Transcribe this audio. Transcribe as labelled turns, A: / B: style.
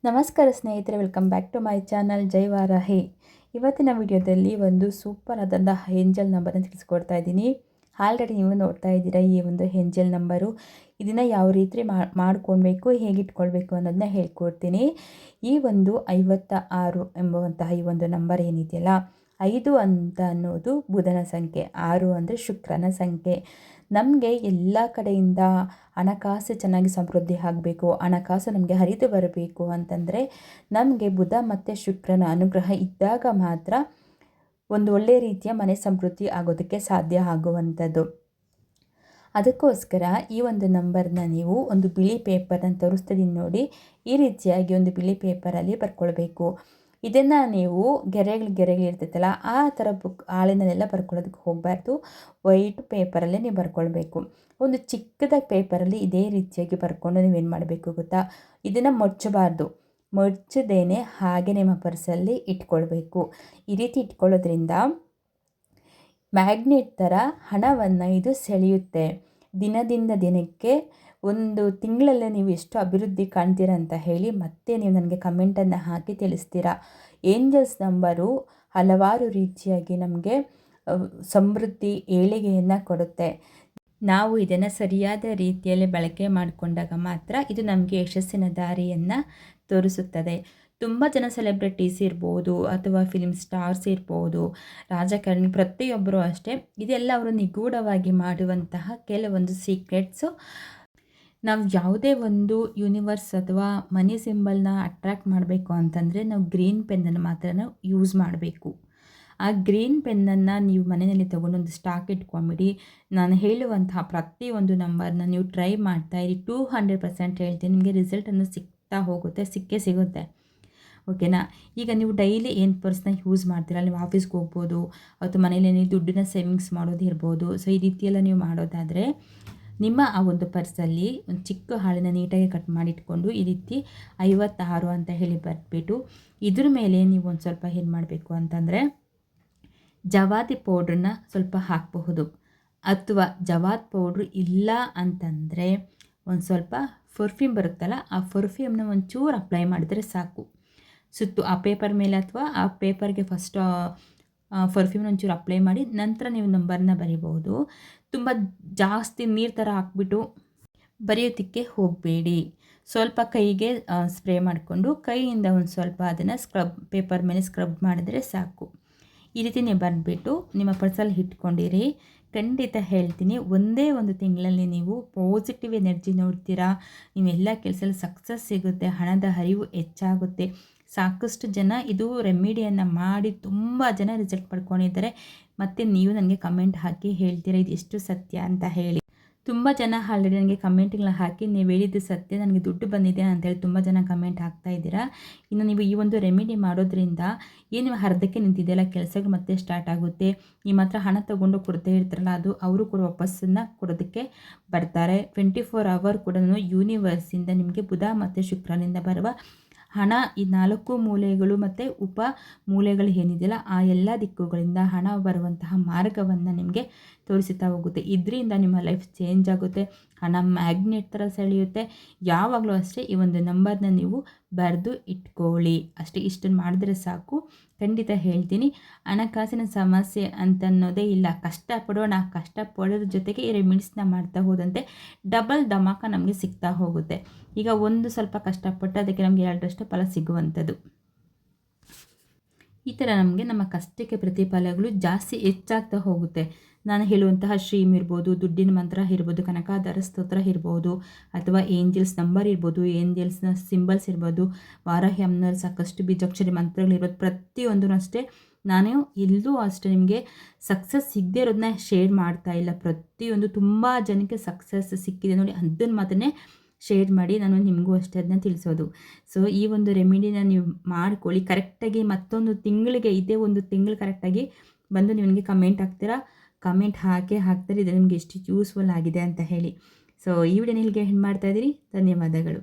A: ನಮಸ್ಕಾರ ಸ್ನೇಹಿತರೆ, welcome back to my channel Jai Varahi. ಇವತ್ತಿನ ವಿಡಿಯೋದಲ್ಲಿ ಒಂದು ಸೂಪರ್ ಆದಂತಹ ಏಂಜಲ್ ನಂಬರನ್ನು ತಿಳಿಸ್ಕೊಡ್ತಾ ಇದ್ದೀನಿ. ಆಲ್ರೆಡಿ ನೀವು ನೋಡ್ತಾ ಇದ್ದೀರಾ ಈ ಒಂದು ಏಂಜಲ್ ನಂಬರು. ಇದನ್ನು ಯಾವ ರೀತಿ ಮಾಡ್ಕೊಳ್ಬೇಕು, ಹೇಗೆ ಇಟ್ಕೊಳ್ಬೇಕು ಅನ್ನೋದನ್ನ ಹೇಳ್ಕೊಡ್ತೀನಿ. ಈ ಒಂದು 56 ಎಂಬುವಂತಹ ಈ ಒಂದು ನಂಬರ್ ಏನಿದೆಯಲ್ಲ, 5 ಅಂತ ಅನ್ನೋದು ಬುಧನ ಸಂಖ್ಯೆ, 6 ಅಂದರೆ ಶುಕ್ರನ ಸಂಖ್ಯೆ. ನಮಗೆ ಎಲ್ಲ ಕಡೆಯಿಂದ ಹಣಕಾಸು ಚೆನ್ನಾಗಿ ಸಮೃದ್ಧಿ ಆಗಬೇಕು, ಹಣಕಾಸು ನಮಗೆ ಹರಿದು ಬರಬೇಕು ಅಂತಂದರೆ ನಮಗೆ ಬುಧ ಮತ್ತು ಶುಕ್ರನ ಅನುಗ್ರಹ ಇದ್ದಾಗ ಮಾತ್ರ ಒಂದು ಒಳ್ಳೆಯ ರೀತಿಯ ಮನೆ ಸಮೃದ್ಧಿ ಆಗೋದಕ್ಕೆ ಸಾಧ್ಯ ಆಗುವಂಥದ್ದು. ಅದಕ್ಕೋಸ್ಕರ ಈ ಒಂದು ನಂಬರ್ನ ನೀವು ಒಂದು ಬಿಳಿ ಪೇಪರ್ನ ತೋರಿಸ್ತಿದ್ದೀನಿ ನೋಡಿ, ಈ ರೀತಿಯಾಗಿ ಒಂದು ಬಿಳಿ ಪೇಪರಲ್ಲಿ ಬರ್ಕೊಳ್ಬೇಕು. ಇದನ್ನು ನೀವು ಗೆರೆಗಳು ಇರ್ತೈತಲ್ಲ, ಆ ಥರ ಹಾಳೆನಲ್ಲೆಲ್ಲ ಬರ್ಕೊಳ್ಳೋದಕ್ಕೆ ಹೋಗಬಾರ್ದು. ವೈಟ್ ಪೇಪರಲ್ಲೇ ನೀವು ಬರ್ಕೊಳ್ಬೇಕು. ಒಂದು ಚಿಕ್ಕದಾಗಿ ಪೇಪರಲ್ಲಿ ಇದೇ ರೀತಿಯಾಗಿ ಬರ್ಕೊಂಡು ನೀವೇನು ಮಾಡಬೇಕು ಗೊತ್ತಾ, ಇದನ್ನು ಮುಚ್ಚಬಾರ್ದು. ಮುಚ್ಚದೇನೆ ಹಾಗೆ ನಿಮ್ಮ ಪರ್ಸಲ್ಲಿ ಇಟ್ಕೊಳ್ಬೇಕು. ಈ ರೀತಿ ಇಟ್ಕೊಳ್ಳೋದ್ರಿಂದ ಮ್ಯಾಗ್ನೆಟ್ ಥರ ಹಣವನ್ನು ಇದು ಸೆಳೆಯುತ್ತೆ. ದಿನದಿಂದ ದಿನಕ್ಕೆ ಒಂದು ತಿಂಗಳಲ್ಲೇ ನೀವು ಎಷ್ಟು ಅಭಿವೃದ್ಧಿ ಕಾಣ್ತೀರ ಅಂತ ಹೇಳಿ ಮತ್ತೆ ನೀವು ನನಗೆ ಕಮೆಂಟನ್ನು ಹಾಕಿ ತಿಳಿಸ್ತೀರಾ. ಏಂಜಲ್ಸ್ ನಂಬರು ಹಲವಾರು ರೀತಿಯಾಗಿ ನಮಗೆ ಸಮೃದ್ಧಿ ಏಳಿಗೆಯನ್ನು ಕೊಡುತ್ತೆ. ನಾವು ಇದನ್ನು ಸರಿಯಾದ ರೀತಿಯಲ್ಲಿ ಬಳಕೆ ಮಾಡಿಕೊಂಡಾಗ ಮಾತ್ರ ಇದು ನಮಗೆ ಯಶಸ್ಸಿನ ದಾರಿಯನ್ನು ತೋರಿಸುತ್ತದೆ. ತುಂಬ ಜನ ಸೆಲೆಬ್ರಿಟೀಸ್ ಇರ್ಬೋದು, ಅಥವಾ ಫಿಲ್ಮ್ ಸ್ಟಾರ್ಸ್ ಇರ್ಬೋದು, ರಾಜಕಾರಣಿ, ಪ್ರತಿಯೊಬ್ಬರು ಅಷ್ಟೇ ಇದೆಲ್ಲ ಅವರು ನಿಗೂಢವಾಗಿ ಮಾಡುವಂತಹ ಕೆಲವೊಂದು ಸೀಕ್ರೆಟ್ಸು. ನಾವು ಯಾವುದೇ ಒಂದು ಯೂನಿವರ್ಸ್ ಅಥವಾ ಮನಿ ಸಿಂಬಲ್ನ ಅಟ್ರ್ಯಾಕ್ಟ್ ಮಾಡಬೇಕು ಅಂತಂದರೆ ನಾವು ಗ್ರೀನ್ ಪೆನ್ನನ್ನು ಮಾತ್ರ ನಾವು ಯೂಸ್ ಮಾಡಬೇಕು. ಆ ಗ್ರೀನ್ ಪೆನ್ನನ್ನು ನೀವು ಮನೆಯಲ್ಲಿ ತೊಗೊಂಡು ಒಂದು ಸ್ಟಾಕ್ ಇಟ್ಕೊಂಬಿಡಿ. ನಾನು ಹೇಳುವಂತಹ ಪ್ರತಿಯೊಂದು ನಂಬರ್ನ ನೀವು ಟ್ರೈ ಮಾಡ್ತಾಯಿರಿ. 200% ಹೇಳ್ತೀನಿ, ನಿಮಗೆ ರಿಸಲ್ಟನ್ನು ಸಿಗ್ತಾ ಹೋಗುತ್ತೆ, ಸಿಗುತ್ತೆ. ಓಕೆನಾ. ಈಗ ನೀವು ಡೈಲಿ ಏನು ಪರ್ಸ್ನ ಯೂಸ್ ಮಾಡ್ತೀರಾ, ನೀವು ಆಫೀಸ್ಗೆ ಹೋಗ್ಬೋದು ಅಥವಾ ಮನೇಲಿ ನೀವು ದುಡ್ಡನ್ನ ಸೇವಿಂಗ್ಸ್ ಮಾಡೋದು ಇರ್ಬೋದು. ಸೊ ಈ ರೀತಿಯೆಲ್ಲ ನೀವು ಮಾಡೋದಾದರೆ ನಿಮ್ಮ ಆ ಒಂದು ಪರ್ಸಲ್ಲಿ ಒಂದು ಚಿಕ್ಕ ಹಾಳನ್ನು ನೀಟಾಗಿ ಕಟ್ ಮಾಡಿಟ್ಕೊಂಡು ಈ ರೀತಿ 56 ಅಂತ ಹೇಳಿ ಬರೆದ್ಬಿಟ್ಟು ಇದ್ರ ಮೇಲೆ ನೀವು ಒಂದು ಸ್ವಲ್ಪ ಏನು ಮಾಡಬೇಕು ಅಂತಂದರೆ ಜವಾದಿ ಪೌಡ್ರನ್ನ ಸ್ವಲ್ಪ ಹಾಕಬಹುದು. ಅಥವಾ ಜವಾದ್ ಪೌಡ್ರು ಇಲ್ಲ ಅಂತಂದರೆ ಒಂದು ಸ್ವಲ್ಪ ಪರ್ಫ್ಯೂಮ್ ಬರುತ್ತಲ್ಲ, ಆ ಪರ್ಫ್ಯೂಮ್ನ ಒಂಚೂರು ಅಪ್ಲೈ ಮಾಡಿದರೆ ಸಾಕು. ಸುತ್ತು ಆ ಪೇಪರ್ ಮೇಲೆ ಅಥವಾ ಆ ಪೇಪರ್ಗೆ ಫಸ್ಟ್ ಪರ್ಫ್ಯೂಮ್ನ ಒಂಚೂರು ಅಪ್ಲೈ ಮಾಡಿ ನಂತರ ನೀವು ನಂಬರ್ನ ಬರೀಬಹುದು. ತುಂಬ ಜಾಸ್ತಿ ನೀರು ಥರ ಹಾಕ್ಬಿಟ್ಟು ಬರೆಯೋದಕ್ಕೆ ಹೋಗಬೇಡಿ. ಸ್ವಲ್ಪ ಕೈಗೆ ಸ್ಪ್ರೇ ಮಾಡಿಕೊಂಡು ಕೈಯಿಂದ ಒಂದು ಸ್ವಲ್ಪ ಅದನ್ನು ಪೇಪರ್ ಮೇಲೆ ಸ್ಕ್ರಬ್ ಮಾಡಿದರೆ ಸಾಕು. ಈ ರೀತಿ ನೀವು ಬರೆದ್ಬಿಟ್ಟು ನಿಮ್ಮ ಪರ್ಸಲ್ಲಿ ಇಟ್ಕೊಂಡಿರಿ. ಖಂಡಿತ ಹೇಳ್ತೀನಿ, ಒಂದೇ ಒಂದು ತಿಂಗಳಲ್ಲಿ ನೀವು ಪಾಸಿಟಿವ್ ಎನರ್ಜಿ ನೋಡ್ತೀರಾ. ನೀವೆಲ್ಲ ಕೆಲಸದಲ್ಲಿ ಸಕ್ಸಸ್ ಸಿಗುತ್ತೆ, ಹಣದ ಹರಿವು ಹೆಚ್ಚಾಗುತ್ತೆ. ಸಾಕಷ್ಟು ಜನ ಇದು ರೆಮಿಡಿಯನ್ನು ಮಾಡಿ ತುಂಬ ಜನ ರಿಸಲ್ಟ್ ಪಡ್ಕೊಂಡಿದ್ದಾರೆ. ಮತ್ತು ನೀವು ನನಗೆ ಕಮೆಂಟ್ ಹಾಕಿ ಹೇಳ್ತೀರಾ ಇದು ಎಷ್ಟು ಸತ್ಯ ಅಂತ ಹೇಳಿ. ತುಂಬ ಜನ ಆಲ್ರೆಡಿ ನನಗೆ ಕಮೆಂಟ್ಗಳನ್ನ ಹಾಕಿ ನೀವು ಹೇಳಿದ್ದು ಸತ್ಯ, ನನಗೆ ದುಡ್ಡು ಬಂದಿದೆ ಅಂತೇಳಿ ತುಂಬ ಜನ ಕಮೆಂಟ್ ಹಾಕ್ತಾ ಇದ್ದೀರಾ. ಇನ್ನು ನೀವು ಈ ಒಂದು ರೆಮಿಡಿ ಮಾಡೋದ್ರಿಂದ ಏನು ಅರ್ಧಕ್ಕೆ ನಿಂತಿದೆಯಲ್ಲ ಕೆಲಸಗಳು ಮತ್ತೆ ಸ್ಟಾರ್ಟ್ ಆಗುತ್ತೆ. ನಿಮ್ಮ ಹತ್ರ ಹಣ ತೊಗೊಂಡು ಕೊಡ್ತಾ ಇರ್ತಾರಲ್ಲ, ಅದು ಅವರು ಕೂಡ ವಾಪಸ್ಸನ್ನು ಕೊಡೋದಕ್ಕೆ ಬರ್ತಾರೆ. 24 hour ಕೂಡ ಯೂನಿವರ್ಸಿಂದ ನಿಮಗೆ ಬುಧ ಮತ್ತು ಶುಕ್ರನಿಂದ ಬರುವ ಹಣ, ಈ 4 ಮೂಲೆಗಳು ಮತ್ತು ಉಪ ಮೂಲೆಗಳು ಏನಿದೆಯಲ್ಲ ಆ ಎಲ್ಲ ದಿಕ್ಕುಗಳಿಂದ ಹಣ ಬರುವಂತಹ ಮಾರ್ಗವನ್ನು ನಿಮಗೆ ತೋರಿಸುತ್ತಾ ಹೋಗುತ್ತೆ. ಇದರಿಂದ ನಿಮ್ಮ ಲೈಫ್ ಚೇಂಜ್ ಆಗುತ್ತೆ, ಹಣ ಮ್ಯಾಗ್ನೆಟ್ ಥರ ಸೆಳೆಯುತ್ತೆ. ಯಾವಾಗಲೂ ಅಷ್ಟೇ ಈ ಒಂದು ನಂಬರ್ನ ನೀವು ಬರೆದು ಇಟ್ಕೊಳ್ಳಿ. ಅಷ್ಟೇ, ಇಷ್ಟನ್ನು ಮಾಡಿದ್ರೆ ಸಾಕು. ಖಂಡಿತ ಹೇಳ್ತೀನಿ, ಹಣಕಾಸಿನ ಸಮಸ್ಯೆ ಅಂತನ್ನೋದೇ ಇಲ್ಲ. ಕಷ್ಟಪಡೋಣ, ಕಷ್ಟಪಡೋದ್ರ ಜೊತೆಗೆ ಈ ರೆಮಿಡೀಸ್ನ ಮಾಡ್ತಾ ಹೋದಂತೆ ಡಬಲ್ ಧಮಾಕ ನಮಗೆ ಸಿಗ್ತಾ ಹೋಗುತ್ತೆ. ಈಗ ಒಂದು ಸ್ವಲ್ಪ ಕಷ್ಟಪಟ್ಟು ಅದಕ್ಕೆ ನಮಗೆ 2ರಷ್ಟು ಫಲ ಸಿಗುವಂಥದ್ದು. ಈ ಥರ ನಮಗೆ ನಮ್ಮ ಕಷ್ಟಕ್ಕೆ ಪ್ರತಿಫಲಗಳು ಜಾಸ್ತಿ ಹೆಚ್ಚಾಗ್ತಾ ಹೋಗುತ್ತೆ. ನಾನು ಹೇಳುವಂತಹ ಶ್ರೀಮ್ ಇರ್ಬೋದು, ದುಡ್ಡಿನ ಮಂತ್ರ ಇರ್ಬೋದು, ಕನಕಾಧಾರ ಸ್ತೋತ್ರ ಇರ್ಬೋದು, ಅಥವಾ ಏಂಜಲ್ಸ್ ನಂಬರ್ ಇರ್ಬೋದು, ಏಂಜಲ್ಸ್ನ ಸಿಂಬಲ್ಸ್ ಇರ್ಬೋದು, ವಾರಾಹಿ ಅಮ್ಮನವ್ರ ಸಾಕಷ್ಟು ಬೀಜಾಕ್ಷರಿ ಮಂತ್ರಗಳಿರ್ಬೋದು, ಪ್ರತಿಯೊಂದೂ ಅಷ್ಟೇ ನಾನು ಎಲ್ಲೂ ಅಷ್ಟೇ ನಿಮಗೆ ಸಕ್ಸಸ್ ಸಿಗದೇ ಇರೋದನ್ನ ಶೇರ್ ಮಾಡ್ತಾ ಇಲ್ಲ. ಪ್ರತಿಯೊಂದು ತುಂಬ ಜನಕ್ಕೆ ಸಕ್ಸಸ್ ಸಿಕ್ಕಿದೆ ನೋಡಿ, ಅದನ್ನು ಮಾತ್ರನೇ ಶೇರ್ ಮಾಡಿ ನಾನು ನಿಮಗೂ ಅಷ್ಟೇ ಅದನ್ನ ತಿಳಿಸೋದು. ಸೊ ಈ ಒಂದು ರೆಮಿಡಿನ ನೀವು ಮಾಡ್ಕೊಳ್ಳಿ ಕರೆಕ್ಟಾಗಿ. ಮತ್ತೊಂದು ತಿಂಗಳಿಗೆ ಇದೇ ಒಂದು ತಿಂಗಳು ಕರೆಕ್ಟಾಗಿ ಬಂದು ನೀವು ನನಗೆ ಕಮೆಂಟ್ ಹಾಕ್ತೀರಾ. ಕಮೆಂಟ್ ಹಾಕ್ತಾರೆ ಇದು ನಿಮಗೆ ಎಷ್ಟು ಯೂಸ್ಫುಲ್ ಆಗಿದೆ ಅಂತ ಹೇಳಿ. ಸೊ ಈ ವಿಡಿಯೋನ ಇಲ್ಲಿಗೆ ಎಂಡ್ ಮಾಡ್ತಾಯಿದ್ದೀರಿ. ಧನ್ಯವಾದಗಳು.